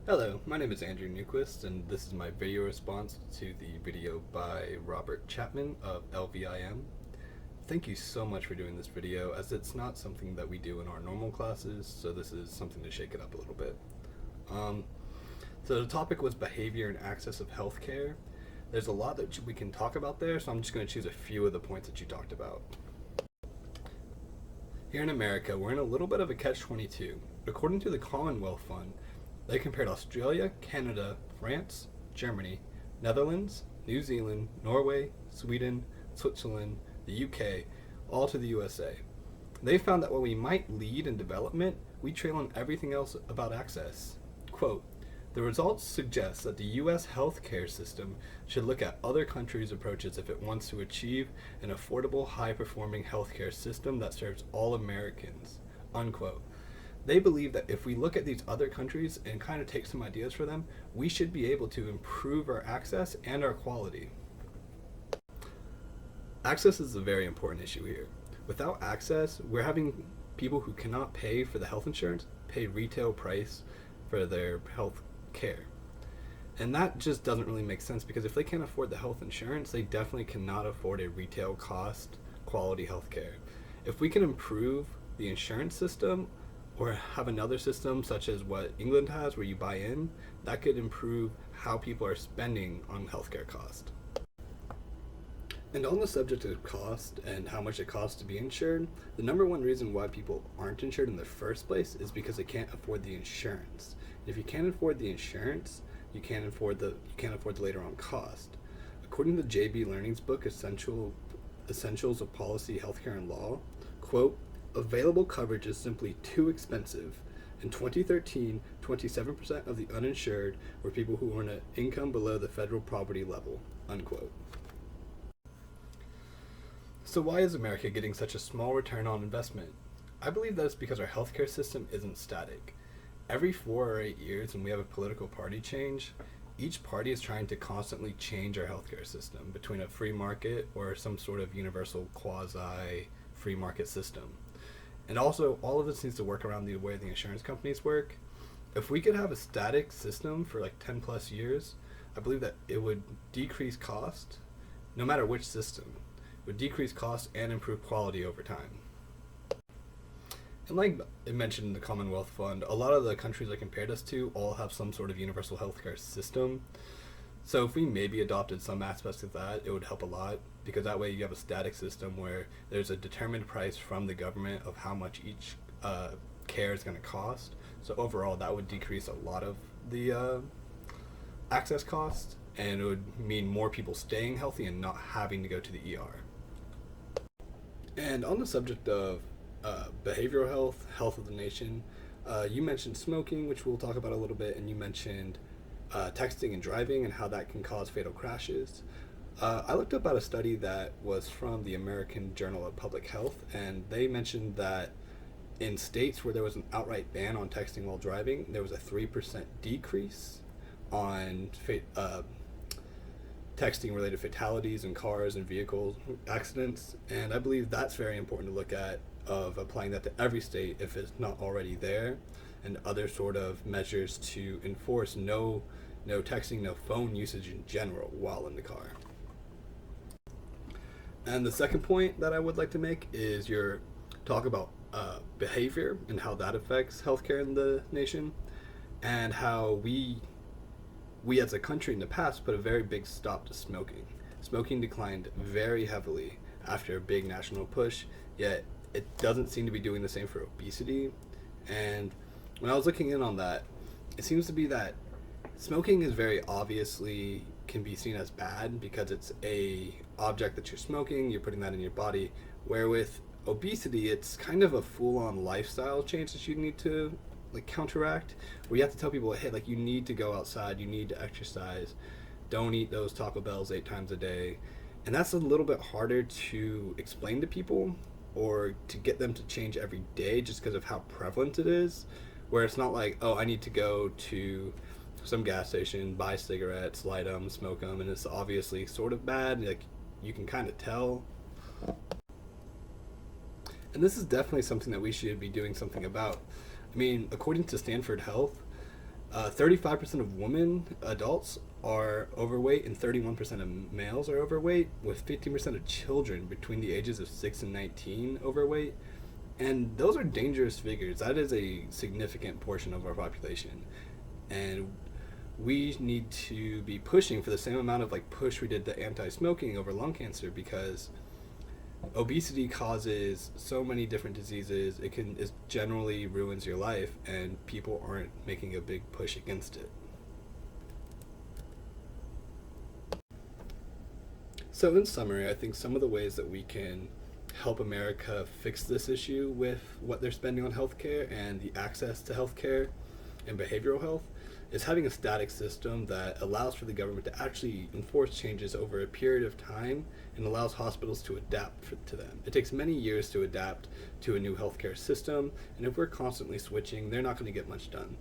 Hello, my name is Andrew Newquist, and this is my video response to the video by Robert Chapman of LVIM. Thank you so much for doing this video, as it's not something that we do in our normal classes, so this is something to shake it up a little bit. So the topic was behavior and access of healthcare. There's a lot that we can talk about there, so I'm just going to choose a few of the points that you talked about. Here in America, we're in a little bit of a catch-22. According to the Commonwealth Fund, they compared Australia, Canada, France, Germany, Netherlands, New Zealand, Norway, Sweden, Switzerland, the UK, all to the USA. They found that while we might lead in development, we trail on everything else about access. Quote, the results suggest that the US healthcare system should look at other countries' approaches if it wants to achieve an affordable, high-performing healthcare system that serves all Americans. Unquote. They believe that if we look at these other countries and kind of take some ideas for them, we should be able to improve our access and our quality. Access is a very important issue here. Without access, we're having people who cannot pay for the health insurance pay retail price for their health care. And that just doesn't really make sense, because if they can't afford the health insurance, they definitely cannot afford a retail cost quality health care. If we can improve the insurance system, or have another system such as what England has where you buy in, that could improve how people are spending on healthcare cost. And on the subject of cost and how much it costs to be insured, the number one reason why people aren't insured in the first place is because they can't afford the insurance. If you can't afford the insurance, you can't afford the later on cost. According to JB Learning's book, Essentials of Policy, Healthcare and Law, quote, available coverage is simply too expensive. In 2013, 27% of the uninsured were people who earn an income below the federal poverty level, unquote. So why is America getting such a small return on investment? I believe that it's because our healthcare system isn't static. Every 4 or 8 years when we have a political party change, each party is trying to constantly change our healthcare system between a free market or some sort of universal quasi-free market system. And also, all of this needs to work around the way the insurance companies work. If we could have a static system for like 10 plus years, I believe that it would decrease cost, no matter which system. It would decrease cost and improve quality over time. And like it mentioned in the Commonwealth Fund, a lot of the countries I compared us to all have some sort of universal healthcare system. So if we maybe adopted some aspects of that, it would help a lot, because that way you have a static system where there's a determined price from the government of how much each care is going to cost. So overall, that would decrease a lot of the access cost, and it would mean more people staying healthy and not having to go to the ER. And on the subject of behavioral health, health of the nation, you mentioned smoking, which we'll talk about a little bit, and you mentioned texting and driving and how that can cause fatal crashes. I looked up at a study that was from the American Journal of Public Health, and they mentioned that in states where there was an outright ban on texting while driving, there was a 3% decrease on texting related fatalities in cars and vehicle accidents. And I believe that's very important to look at, of applying that to every state if it's not already there, and other sort of measures to enforce no texting, no phone usage in general while in the car. And the second point that I would like to make is your talk about behavior and how that affects healthcare in the nation, and how we as a country in the past put a very big stop to smoking. Smoking declined very heavily after a big national push, yet it doesn't seem to be doing the same for obesity. And when I was looking in on that, it seems to be that smoking is very obviously can be seen as bad because it's a object that you're smoking, you're putting that in your body, where with obesity, it's kind of a full-on lifestyle change that you need to like counteract, where you have to tell people, hey, like, you need to go outside, you need to exercise, don't eat those Taco Bells 8 times a day. And that's a little bit harder to explain to people, or to get them to change every day, just because of how prevalent it is, where it's not like, oh, I need to go to some gas station, buy cigarettes, light them, smoke them, and it's obviously sort of bad, like you can kind of tell. And this is definitely something that we should be doing something about. I mean, according to Stanford Health, 35% of women, adults, are overweight, and 31% of males are overweight, with 15% of children between the ages of 6 and 19 overweight. And those are dangerous figures. That is a significant portion of our population. And we need to be pushing for the same amount of like push we did to anti-smoking over lung cancer, because obesity causes so many different diseases. It generally ruins your life, and people aren't making a big push against it. So in summary, I think some of the ways that we can help America fix this issue with what they're spending on healthcare and the access to healthcare and behavioral health is having a static system that allows for the government to actually enforce changes over a period of time and allows hospitals to adapt to them. It takes many years to adapt to a new healthcare system, and if we're constantly switching, they're not going to get much done.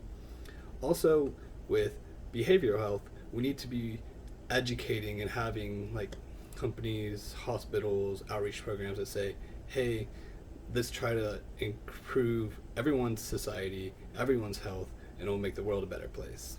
Also, with behavioral health, we need to be educating and having like companies, hospitals, outreach programs that say, hey, let's try to improve everyone's society, everyone's health, and it will make the world a better place.